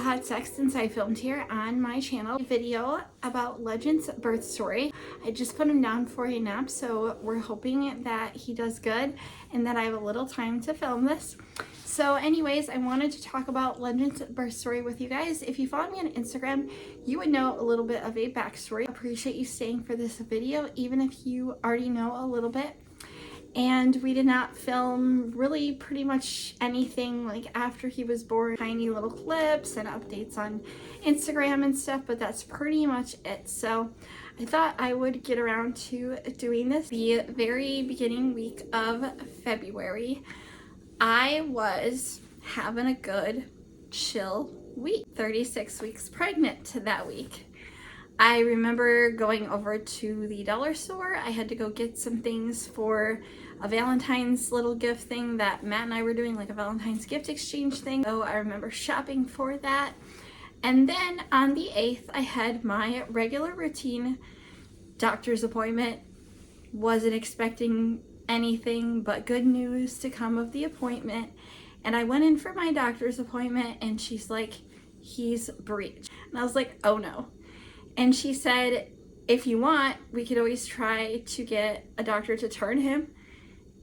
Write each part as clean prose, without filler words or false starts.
hot sex since I filmed here on my channel a video about Legend's birth story. I just put him down for a nap, so we're hoping that he does good and that I have a little time to film this. So anyways, I wanted to talk about Legend's birth story with you guys. If you follow me on Instagram, you would know a little bit of a backstory. I appreciate you staying for this video, even if you already know a little bit. And we did not film really pretty much anything like after he was born, tiny little clips and updates on Instagram and stuff, but that's pretty much it. So I thought I would get around to doing this the very beginning week of February. I was having a good chill week, 36 weeks pregnant to that week. I remember going over to the dollar store. I had to go get some things for a Valentine's little gift thing that Matt and I were doing, like a Valentine's gift exchange thing. So I remember shopping for that. And then on the 8th, I had my regular routine doctor's appointment. Wasn't expecting anything but good news to come of the appointment. And I went in for my doctor's appointment and she's like, he's breech. And I was like, oh no. And she said, if you want, we could always try to get a doctor to turn him.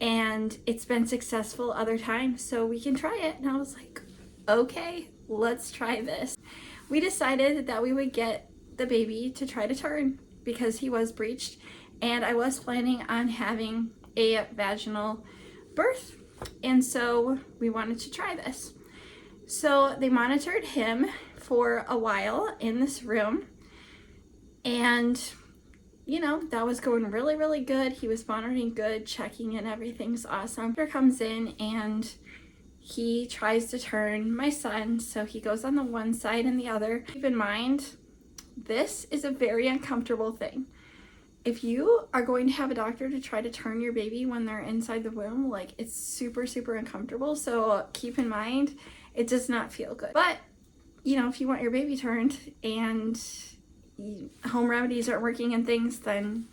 And it's been successful other times, so we can try it. And I was like, okay, let's try this. We decided that we would get the baby to try to turn because he was breeched. And I was planning on having a vaginal birth. And so we wanted to try this. So they monitored him for a while in this room. And, you know, that was going really, really good. He was monitoring good, checking in, everything's awesome. Doctor comes in and he tries to turn my son. So he goes on the one side and the other. Keep in mind, this is a very uncomfortable thing. If you are going to have a doctor to try to turn your baby when they're inside the womb, like it's super, super uncomfortable. So keep in mind, it does not feel good. But, you know, if you want your baby turned and home remedies aren't working and things, then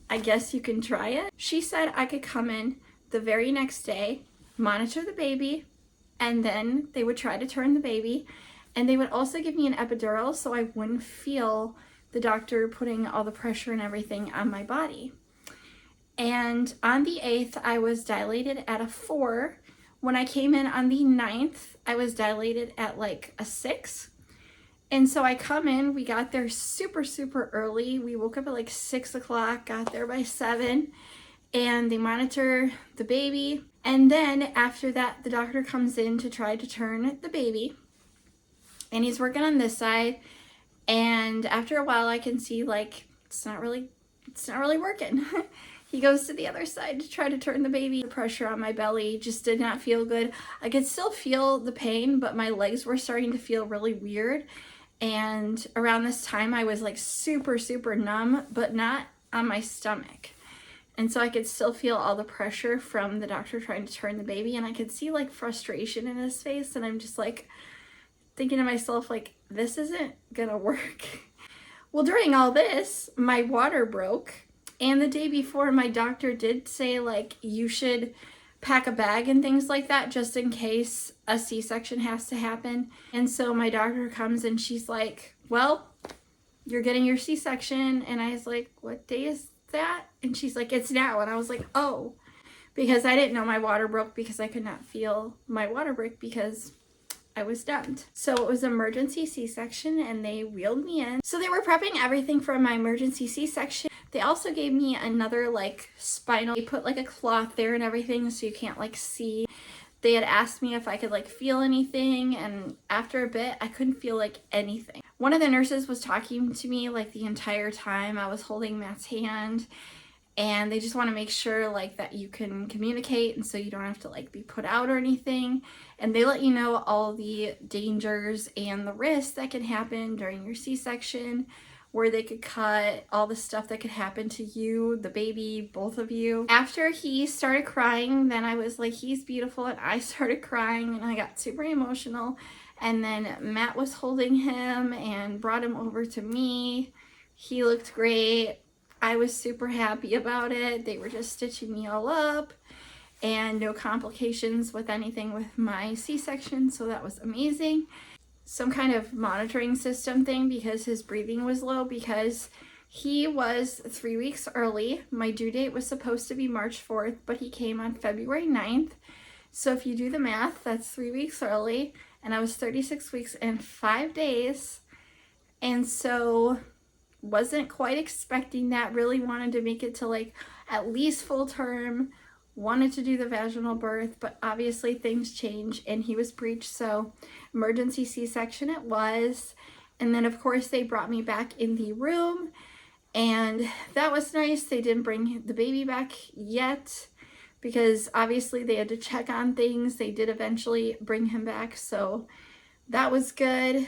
I guess you can try it. She said I could come in the very next day, monitor the baby, and then they would try to turn the baby. And they would also give me an epidural so I wouldn't feel the doctor putting all the pressure and everything on my body. And on the 8th, I was dilated at a 4. When I came in on the 9th, I was dilated at like a 6. And so I come in, we got there super, super early. We woke up at like 6 o'clock, got there by 7, and they monitor the baby. And then after that, the doctor comes in to try to turn the baby. And he's working on this side. And after a while, I can see like, it's not really working. He goes to the other side to try to turn the baby. The pressure on my belly just did not feel good. I could still feel the pain, but my legs were starting to feel really weird. And around this time I was like super, super numb, but not on my stomach. And so I could still feel all the pressure from the doctor trying to turn the baby. And I could see like frustration in his face. And I'm just like thinking to myself, like, this isn't gonna work. Well, during all this, my water broke. And the day before, my doctor did say like, you should pack a bag and things like that just in case a C-section has to happen. And so my doctor comes and she's like, well, you're getting your C-section. And I was like, what day is that? And she's like, it's now. And I was like, oh, because I didn't know my water broke because I could not feel my water break because I was dumped. So it was emergency C-section and they wheeled me in. So they were prepping everything for my emergency C-section. They also gave me another like spinal. They put like a cloth there and everything so you can't like see. They had asked me if I could like feel anything, and after a bit I couldn't feel like anything. One of the nurses was talking to me like the entire time I was holding Matt's hand, and they just want to make sure like that you can communicate and so you don't have to like be put out or anything. And they let you know all the dangers and the risks that can happen during your C-section, where they could cut, all the stuff that could happen to you, the baby, both of you. After he started crying, then I was like, he's beautiful, and I started crying and I got super emotional. And then Matt was holding him and brought him over to me. He looked great. I was super happy about it. They were just stitching me all up and no complications with anything with my C-section, so that was amazing. some kind of monitoring system thing because his breathing was low, because he was 3 weeks early. My due date was supposed to be March 4th, but he came on February 9th. So if you do the math, that's 3 weeks early, and I was 36 weeks and 5 days. And so wasn't quite expecting that, really wanted to make it to like at least full term, wanted to do the vaginal birth, but obviously things change and he was breached, so emergency C-section it was. And then of course they brought me back in the room, and that was nice. They didn't bring the baby back yet because obviously they had to check on things. They did eventually bring him back, so that was good.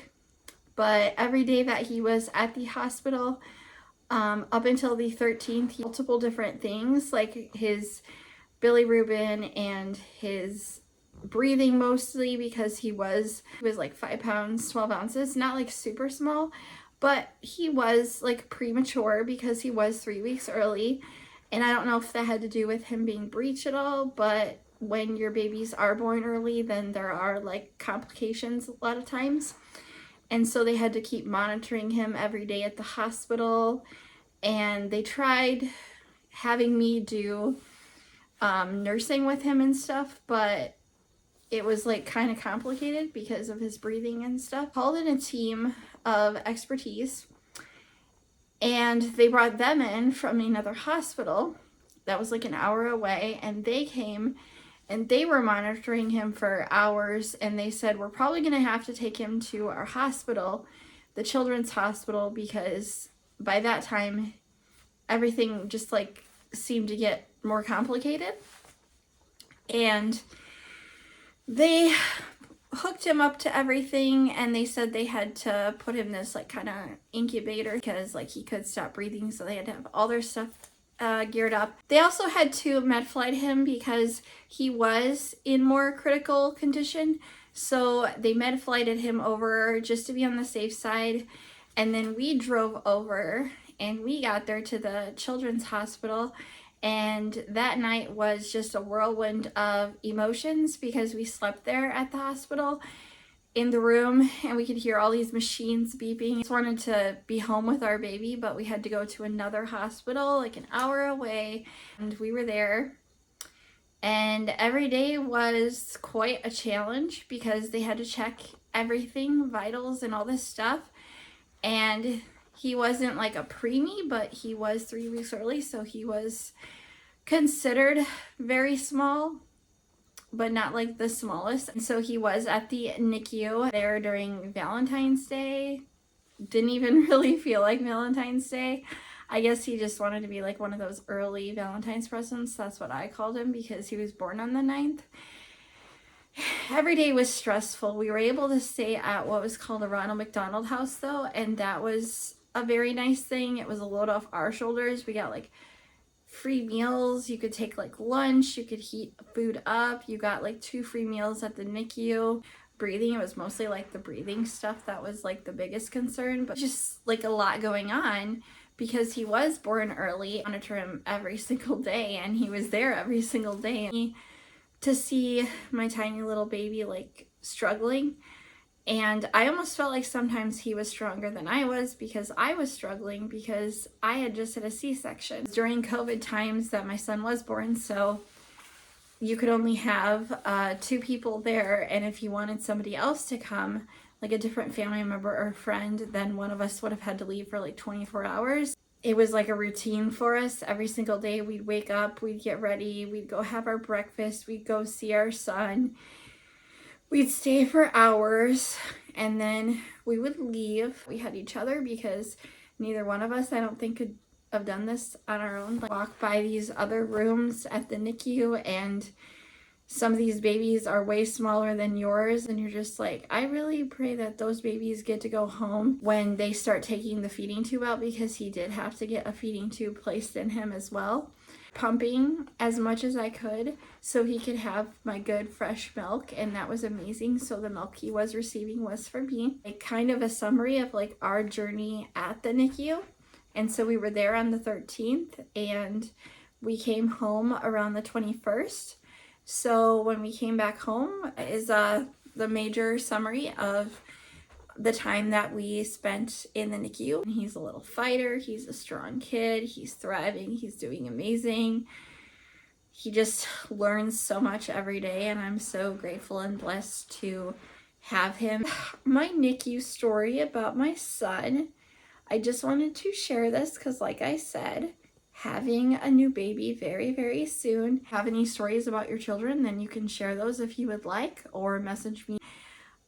But every day that he was at the hospital, up until the 13th, multiple different things like his bilirubin and his breathing, mostly because he was like 5 pounds 12 ounces, not like super small, but he was like premature because he was 3 weeks early. And I don't know if that had to do with him being breech at all, but when your babies are born early, then there are like complications a lot of times. And so they had to keep monitoring him every day at the hospital, and they tried having me do nursing with him and stuff, but it was like kind of complicated because of his breathing and stuff. Called in a team of expertise, and they brought them in from another hospital that was like an hour away, and they came and they were monitoring him for hours, and they said, we're probably going to have to take him to our hospital, the children's hospital, because by that time everything just like seemed to get more complicated. And they hooked him up to everything, and they said they had to put him in this like kind of incubator because like he could stop breathing, so they had to have all their stuff geared up. They also had to med flight him because he was in more critical condition, so they med flighted him over just to be on the safe side. And then we drove over and we got there to the children's hospital, and that night was just a whirlwind of emotions because we slept there at the hospital in the room, and we could hear all these machines beeping. We just wanted to be home with our baby, but we had to go to another hospital like an hour away, and we were there. And every day was quite a challenge because they had to check everything, vitals and all this stuff. And he wasn't like a preemie, but he was 3 weeks early, so he was considered very small, but not like the smallest. And so he was at the NICU there during Valentine's Day. Didn't even really feel like Valentine's Day. I guess he just wanted to be like one of those early Valentine's presents. That's what I called him because he was born on the 9th. Every day was stressful. We were able to stay at what was called a Ronald McDonald House though, and that was a very nice thing. It was a load off our shoulders. We got like free meals. You could take like lunch, you could heat food up. You got like 2 free meals at the NICU. Breathing, it was mostly like the breathing stuff that was like the biggest concern, but just like a lot going on because he was born early. I monitor him every single day, and he was there every single day. And to see my tiny little baby like struggling, and I almost felt like sometimes he was stronger than I was because I was struggling because I had just had a C-section during COVID times that my son was born, so you could only have 2 people there, and if you wanted somebody else to come, like a different family member or friend, then one of us would have had to leave for like 24 hours. It was like a routine for us. Every single day we'd wake up, we'd get ready, we'd go have our breakfast, we'd go see our son. We'd stay for hours, and then we would leave. We had each other because neither one of us, I don't think, could have done this on our own. Like, walk by these other rooms at the NICU, and some of these babies are way smaller than yours, and you're just like, I really pray that those babies get to go home when they start taking the feeding tube out, because he did have to get a feeding tube placed in him as well. Pumping as much as I could so he could have my good fresh milk, and that was amazing. So the milk he was receiving was for me. Like kind of a summary of like our journey at the NICU. And so we were there on the 13th, and we came home around the 21st. So when we came back home is the major summary of the time that we spent in the NICU. He's a little fighter, he's a strong kid, he's thriving, he's doing amazing. He just learns so much every day, and I'm so grateful and blessed to have him. My NICU story about my son, I just wanted to share this because, like I said, having a new baby very, very soon. Have any stories about your children, then you can share those if you would like, or message me.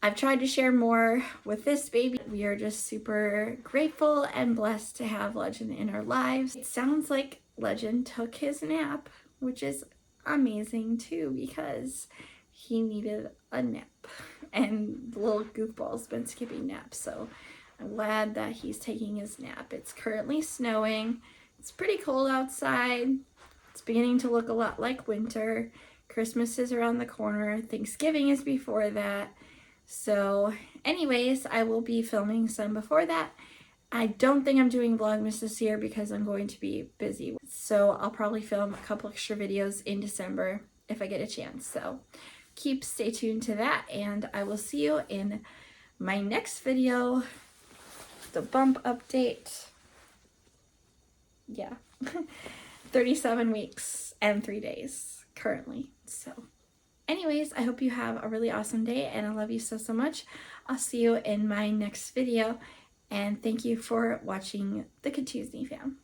I've tried to share more with this baby. We are just super grateful and blessed to have Legend in our lives. It sounds like Legend took his nap, which is amazing too, because he needed a nap. And the little goofball's been skipping naps, so I'm glad that he's taking his nap. It's currently snowing. It's pretty cold outside. It's beginning to look a lot like winter. Christmas is around the corner. Thanksgiving is before that. So anyways, I will be filming some before that. I don't think I'm doing Vlogmas this year because I'm going to be busy. So I'll probably film a couple extra videos in December if I get a chance. So stay tuned to that, and I will see you in my next video, the bump update. Yeah, 37 weeks and 3 days currently. So anyways, I hope you have a really awesome day, and I love you so, so much. I'll see you in my next video, and thank you for watching the Katuesny fam.